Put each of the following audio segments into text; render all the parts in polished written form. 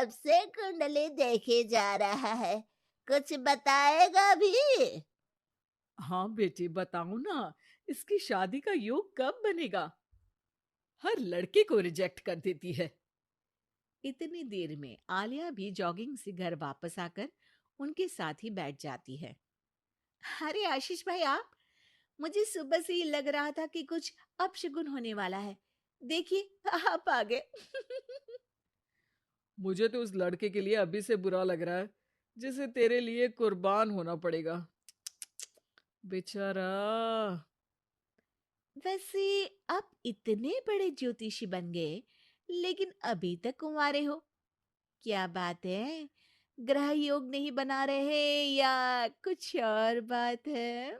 कब से कुंडली देखे जा रहा है, कुछ बताएगा भी? हाँ बेटी, बताऊं ना, इसकी शादी का योग कब बनेगा? हर लड़के को रिजेक्ट कर देती है। इतनी देर में आलिया भी जॉगिंग से घर वापस आकर उनके साथ ही बैठ जाती है। अरे आशीष भाई, आप, मुझे सुबह से ही लग रहा था कि कुछ अपशगुन होने वाला है। देखिए, आप आ गए। मुझे तो उस लड़के के लिए अभी से बुरा लग रहा है, जिसे तेरे लिए कुर्बान होना पड़ेगा। बेचारा। वैसे आप इतने बड़े ज्योतिषी बन गए, लेकिन अभी तक कुंवारे हो। क्या बात है? ग्रह योग नहीं बना रहे या कुछ और बात है?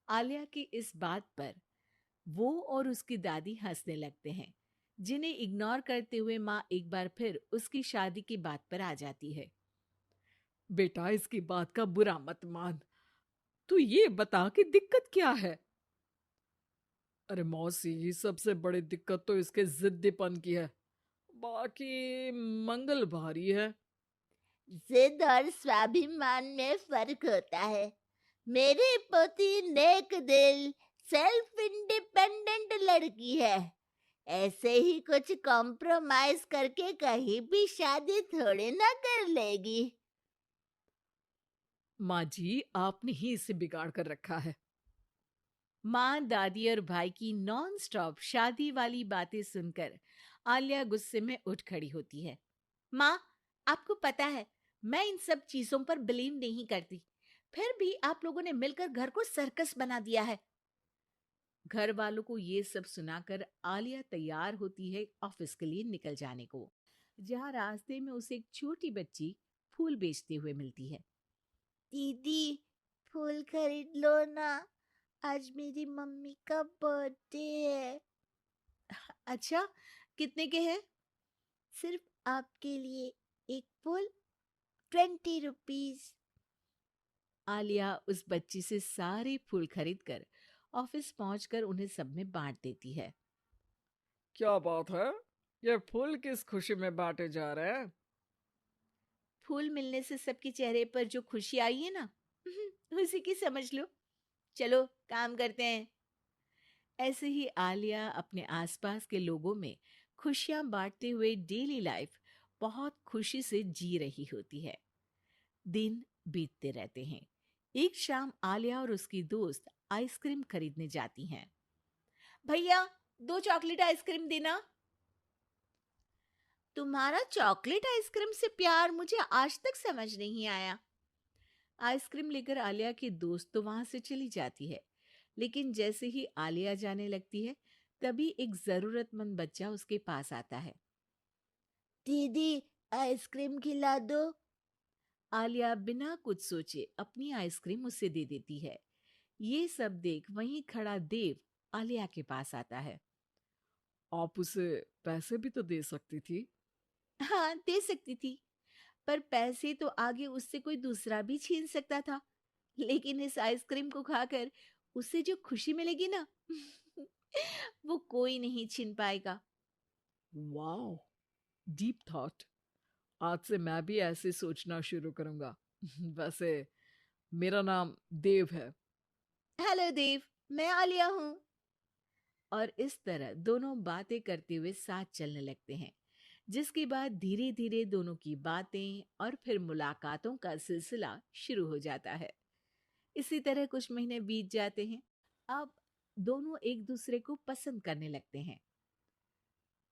आलिया की इस बात पर वो और उसकी दादी हंसने लगते हैं, जिन्हें इग्नोर करते हुए माँ एक बार फिर उसकी शादी की बात पर आ जाती है। बेटा, इसकी बात का बुरा मत मान। तू ये बता कि दिक्कत क्या है? अरे मौसी, सबसे बड़ी दिक्कत तो इसके जिद्दीपन की है। बाकी मंगल भारी है। जिद और स्वाभिमान में फर्क होता है। मेरी पोती नेक दिल, सेल्फ इंडिपेंडेंट लड़की है। ऐसे ही कुछ कॉम्प्रोमाइज करके कहीं भी शादी थोड़ी ना कर लेगी। माँ जी, आपने ही इसे बिगाड़ कर रखा है। माँ, दादी और भाई की नॉन स्टॉप शादी वाली बातें सुनकर आलिया गुस्से में उठ खड़ी होती है। माँ, आपको पता है, मैं इन सब चीजों पर बिलीव नहीं करती। फिर भी आप लोगों ने मिलकर घर को सर्कस बना दिया है। घर वालों को ये सब सुनाकर आलिया तैयार होती है ऑफिस के लिए निकल जाने को, जहाँ रास्ते में उसे एक छोटी बच्ची फूल बेचते हुए मिलती है। दीदी, फूल खरीद लो ना, आज मेरी मम्मी का बर्थडे है। अच्छा, कितने के हैं? सिर्फ आपके लिए एक फूल, 20 रुपीज। आलिया उस बच्ची से सारे फूल खरीदकर ऑफिस पहुंचकर उन्हें सब में बांट देती है। क्या बात है? ये फूल किस खुशी में बांटे जा रहे हैं? फूल मिलने से सबके चेहरे पर जो खुशी आई है ना, उसी की समझ लो। चलो काम करते हैं। ऐसे ही आलिया अपने आसपास के लोगों में खुशियां बांटते हुए डेली लाइफ बहुत खुशी से जी रही होती है। दिन बीतते रहते हैं। एक शाम आलिया और उसकी दोस्त आइसक्रीम खरीदने जाती हैं। भैया, 2 चॉकलेट आइसक्रीम देना। तुम्हारा चॉकलेट आइसक्रीम से प्यार मुझे आज तक समझ नहीं आया। आइसक्रीम लेकर आलिया की दोस्त तो वहां से चली जाती है, लेकिन जैसे ही आलिया जाने लगती है, तभी एक जरूरतमंद बच्चा उसके पास आता है। दीदी, आइसक्रीम खिला दो। आलिया बिना कुछ सोचे अपनी आइसक्रीम उसे दे देती है। ये सब देख वहीं खड़ा देव आलिया के पास आता है। आप उसे पैसे भी तो दे सकती थी। हाँ, दे सकती थी, पर पैसे तो आगे उससे कोई दूसरा भी छीन सकता था। लेकिन इस आइसक्रीम को खाकर उसे जो खुशी मिलेगी ना, वो कोई नहीं छीन पाएगा। वाह, डीप थॉट। आज से मैं भी ऐसे सोचना शुरू करूंगा। वैसे मेरा नाम देव है। हेलो देव, मैं आलिया हूँ। और इस तरह दोनों बातें करते हुए साथ चलने लगते हैं, जिसके बाद धीरे धीरे दोनों की बातें और फिर मुलाकातों का सिलसिला शुरू हो जाता है। इसी तरह कुछ महीने बीत जाते हैं। अब दोनों एक दूसरे को पसंद करने लगते हैं।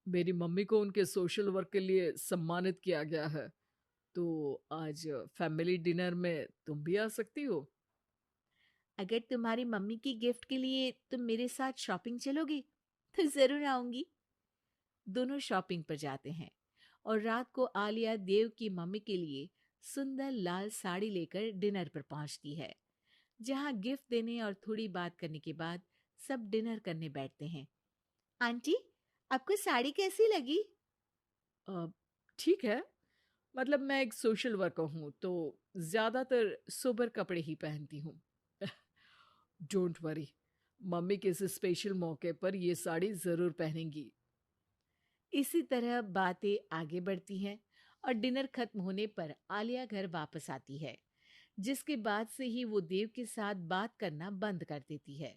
मेरी मम्मी को उनके सोशल वर्क के लिए सम्मानित किया गया है, तो आज फैमिली डिनर में तुम भी आ सकती हो। अगर तुम्हारी मम्मी की गिफ्ट के लिए तुम मेरे साथ शॉपिंग चलोगी, तो जरूर आऊंगी। दोनों शॉपिंग पर जाते हैं और रात को आलिया देव की मम्मी के लिए सुंदर लाल साड़ी लेकर डिनर पर पहुंचती है, जहां गिफ्ट देने और थोड़ी बात करने के बाद सब डिनर करने बैठते हैं। आंटी, आपको साड़ी कैसी लगी? अ, ठीक है। मतलब मैं एक सोशल वर्कर हूँ, तो ज़्यादातर सोबर कपड़े ही पहनती हूँ। डोंट वरी, मम्मी के इस स्पेशल मौके पर ये साड़ी जरूर पहनेंगी। इसी तरह बातें आगे बढ़ती हैं और डिनर खत्म होने पर आलिया घर वापस आती है, जिसके बाद से ही वो देव के साथ बात करना बंद कर देती है।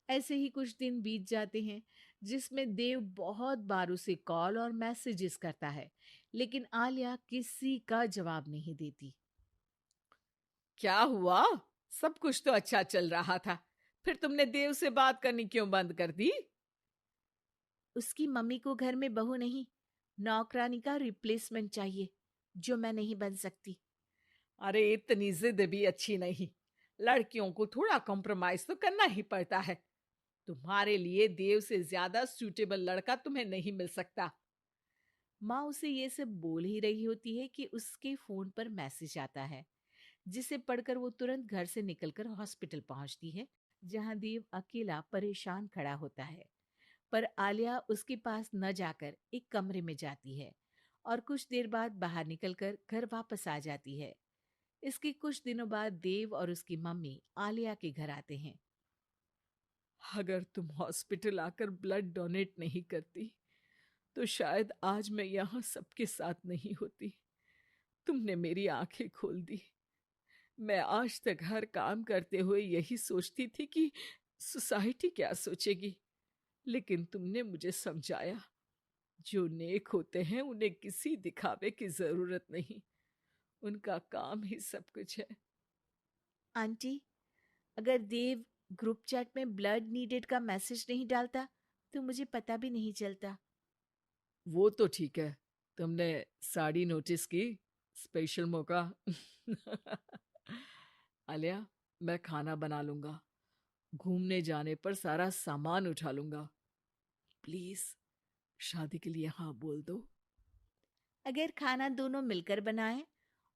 ऐसे ही कुछ दिन बीत जाते हैं, जिसमें देव बहुत बार उसे कॉल और मैसेजेस करता है, लेकिन आलिया किसी का जवाब नहीं देती। क्या हुआ? सब कुछ तो अच्छा चल रहा था, फिर तुमने देव से बात करनी क्यों बंद कर दी? उसकी मम्मी को घर में बहू नहीं, नौकरानी का रिप्लेसमेंट चाहिए, जो मैं नहीं बन सकती। अरे इतनी जिद भी अच्छी नहीं। लड़कियों को थोड़ा कॉम्प्रोमाइज तो करना ही पड़ता है। तुम्हारे लिए देव से ज्यादा सूटेबल लड़का तुम्हें नहीं मिल सकता। माँ उसे ये सब बोल ही रही होती है कि उसके फोन पर मैसेज आता है, जिसे पढ़कर वो तुरंत घर से निकलकर हॉस्पिटल पहुंचती है, जहां देव अकेला परेशान खड़ा होता है। पर आलिया उसके पास न जाकर एक कमरे में जाती है और कुछ देर बाद बाहर निकलकर घर वापस आ जाती है। इसके कुछ दिनों बाद देव और उसकी मम्मी आलिया के घर आते हैं। अगर तुम हॉस्पिटल आकर ब्लड डोनेट नहीं करती तो शायद आज मैं यहाँ सबके साथ नहीं होती। तुमने मेरी आंखें खोल दी। मैं आज तक हर काम करते हुए यही सोचती थी कि सोसाइटी क्या सोचेगी, लेकिन तुमने मुझे समझाया, जो नेक होते हैं उन्हें किसी दिखावे की जरूरत नहीं, उनका काम ही सब कुछ है। आंटी, अगर देव ग्रुप चैट में ब्लड नीडेड का मैसेज नहीं डालता तो मुझे पता भी नहीं चलता। वो तो ठीक है, तुमने साड़ी नोटिस की? स्पेशल मौका। आलिया, मैं खाना बना लूंगा, घूमने जाने पर सारा सामान उठा लूंगा। प्लीज शादी के लिए हाँ बोल दो। अगर खाना दोनों मिलकर बनाएं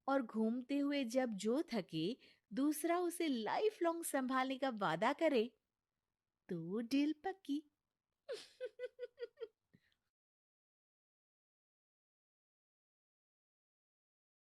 और घूमते हुए जब जो थके दूसरा उसे लाइफ लॉन्ग संभालने का वादा करे तो डील पक्की।